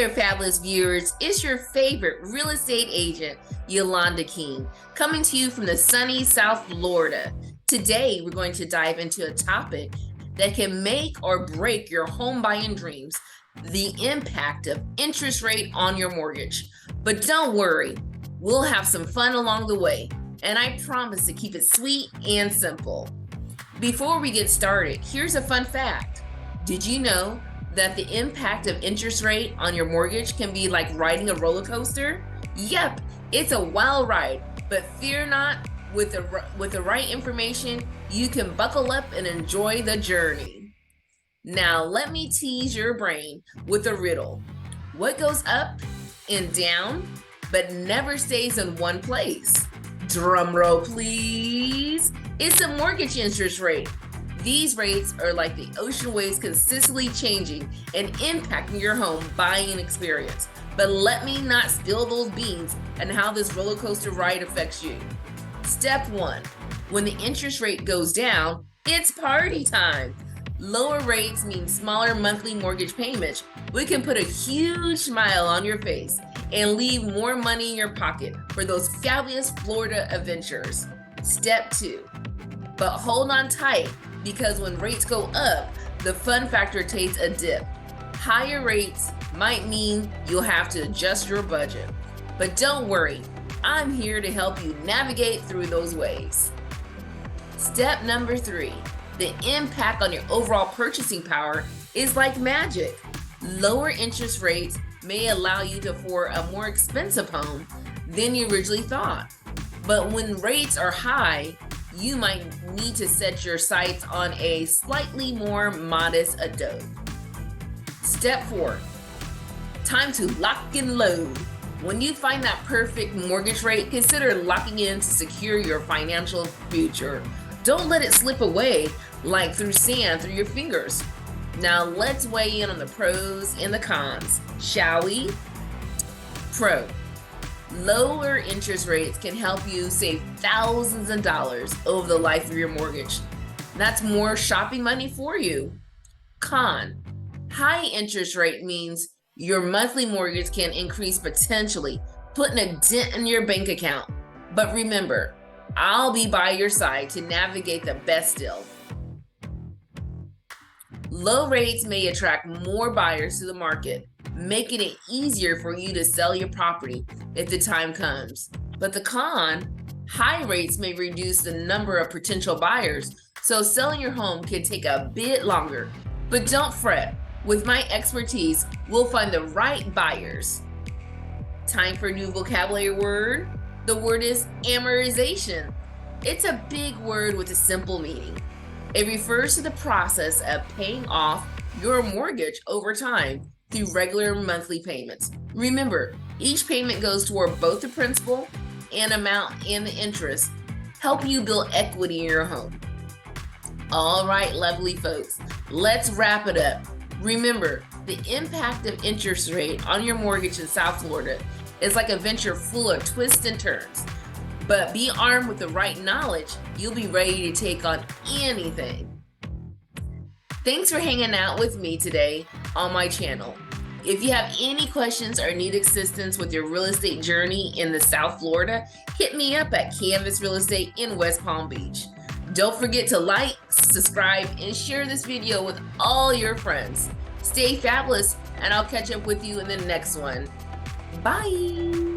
there, fabulous viewers. It's your favorite real estate agent, Yolanda King, coming to you from the sunny South Florida. Today, we're going to dive into a topic that can make or break your home buying dreams, the impact of interest rate on your mortgage. But don't worry, we'll have some fun along the way, and I promise to keep it sweet and simple. Before we get started, here's a fun fact. Did you know that the impact of interest rate on your mortgage can be like riding a roller coaster? Yep, it's a wild ride, but fear not, with the right information, you can buckle up and enjoy the journey. Now, let me tease your brain with a riddle. What goes up and down, but never stays in one place? Drum roll, please. It's a mortgage interest rate. These rates are like the ocean waves, consistently changing and impacting your home buying experience. But let me not spill those beans and how this roller coaster ride affects you. Step 1. When the interest rate goes down, it's party time. Lower rates mean smaller monthly mortgage payments. We can put a huge smile on your face and leave more money in your pocket for those fabulous Florida adventures. Step 2. But hold on tight, because when rates go up, the fun factor takes a dip. Higher rates might mean you'll have to adjust your budget. But don't worry, I'm here to help you navigate through those waves. Step number 3, the impact on your overall purchasing power is like magic. Lower interest rates may allow you to afford a more expensive home than you originally thought. But when rates are high, you might need to set your sights on a slightly more modest adult. Step 4, time to lock and load. When you find that perfect mortgage rate, consider locking in to secure your financial future. Don't let it slip away like through sand through your fingers. Now let's weigh in on the pros and the cons, shall we? Pro. Lower interest rates can help you save thousands of dollars over the life of your mortgage. That's more shopping money for you. Con. High interest rate means your monthly mortgage can increase potentially, putting a dent in your bank account. But remember, I'll be by your side to navigate the best deal. Low rates may attract more buyers to the market, making it easier for you to sell your property if the time comes. But the con, high rates may reduce the number of potential buyers, so selling your home can take a bit longer. But don't fret, with my expertise, we'll find the right buyers. Time for a new vocabulary word. The word is amortization. It's a big word with a simple meaning. It refers to the process of paying off your mortgage over time through regular monthly payments. Remember, each payment goes toward both the principal and amount and the interest, helping you build equity in your home. All right, lovely folks, let's wrap it up. Remember, the impact of interest rate on your mortgage in South Florida is like a venture full of twists and turns. But be armed with the right knowledge, you'll be ready to take on anything. Thanks for hanging out with me today on my channel. If you have any questions or need assistance with your real estate journey in the South Florida, hit me up at Canvas Real Estate in West Palm Beach. Don't forget to like, subscribe, and share this video with all your friends. Stay fabulous, and I'll catch up with you in the next one. Bye.